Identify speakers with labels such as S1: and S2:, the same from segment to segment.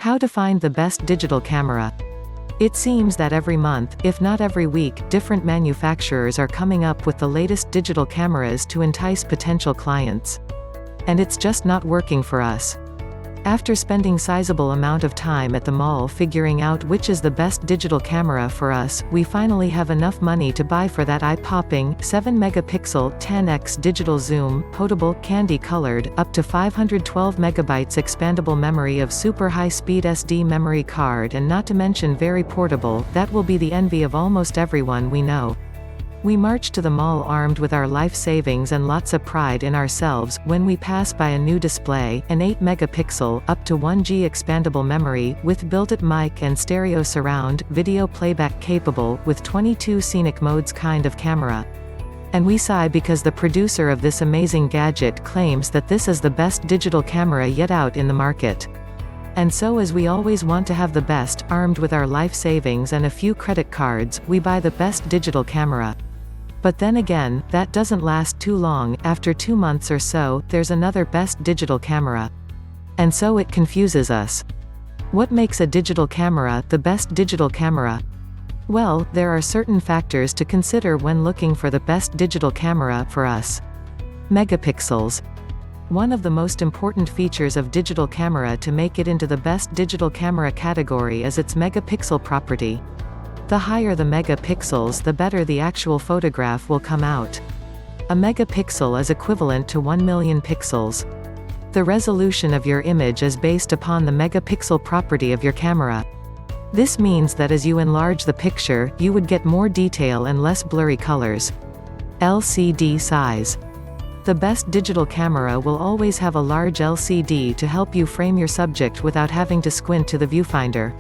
S1: How to find the best digital camera. It seems that every month, if not every week, different manufacturers are coming up with the latest digital cameras to entice potential clients. And it's just not working for us. After spending sizable amount of time at the mall figuring out which is the best digital camera for us, we finally have enough money to buy for that eye-popping, 7-megapixel, 10x digital zoom, potable, candy-colored, up to 512 megabytes expandable memory of super high-speed SD memory card, and not to mention very portable, that will be the envy of almost everyone we know. We march to the mall armed with our life savings and lots of pride in ourselves, when we pass by a new display, an 8-megapixel, up to 1G expandable memory, with built-in mic and stereo surround, video playback capable, with 22 scenic modes kind of camera. And we sigh because the producer of this amazing gadget claims that this is the best digital camera yet out in the market. And so, as we always want to have the best, armed with our life savings and a few credit cards, we buy the best digital camera. But then again, that doesn't last too long. After 2 months or so, there's another best digital camera. And so it confuses us. What makes a digital camera the best digital camera? Well, there are certain factors to consider when looking for the best digital camera for us. Megapixels. One of the most important features of digital camera to make it into the best digital camera category is its megapixel property. The higher the megapixels, the better the actual photograph will come out. A megapixel is equivalent to 1 million pixels. The resolution of your image is based upon the megapixel property of your camera. This means that as you enlarge the picture, you would get more detail and less blurry colors. LCD size. The best digital camera will always have a large LCD to help you frame your subject without having to squint to the viewfinder.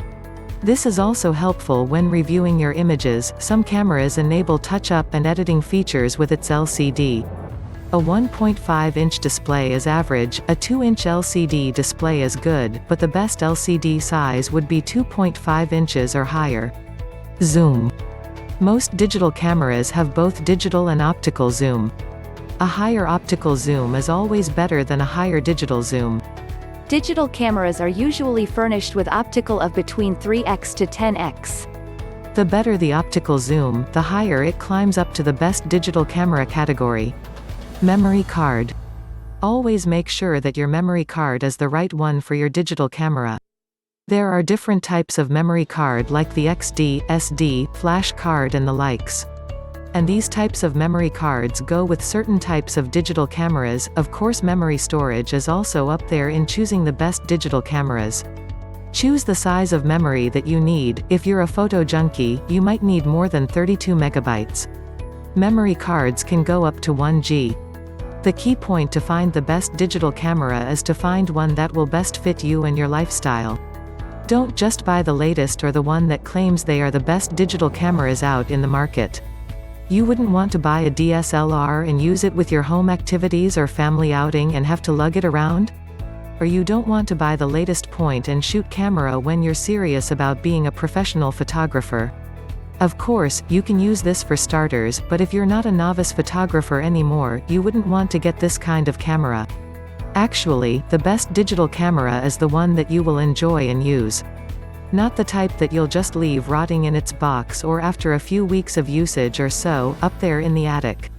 S1: This is also helpful when reviewing your images. Some cameras enable touch-up and editing features with its LCD. A 1.5-inch display is average, a 2-inch LCD display is good, but the best LCD size would be 2.5 inches or higher. Zoom. Most digital cameras have both digital and optical zoom. A higher optical zoom is always better than a higher digital zoom.
S2: Digital cameras are usually furnished with optical of between 3x to 10x.
S1: The better the optical zoom, the higher it climbs up to the best digital camera category. Memory card. Always make sure that your memory card is the right one for your digital camera. There are different types of memory card like the XD, SD, flash card and the likes. And these types of memory cards go with certain types of digital cameras. Of course, memory storage is also up there in choosing the best digital cameras. Choose the size of memory that you need. If you're a photo junkie, you might need more than 32 megabytes. Memory cards can go up to 1G. The key point to find the best digital camera is to find one that will best fit you and your lifestyle. Don't just buy the latest or the one that claims they are the best digital cameras out in the market. You wouldn't want to buy a DSLR and use it with your home activities or family outing and have to lug it around? Or you don't want to buy the latest point-and-shoot camera when you're serious about being a professional photographer. Of course, you can use this for starters, but if you're not a novice photographer anymore, you wouldn't want to get this kind of camera. Actually, the best digital camera is the one that you will enjoy and use. Not the type that you'll just leave rotting in its box or after a few weeks of usage or so, up there in the attic.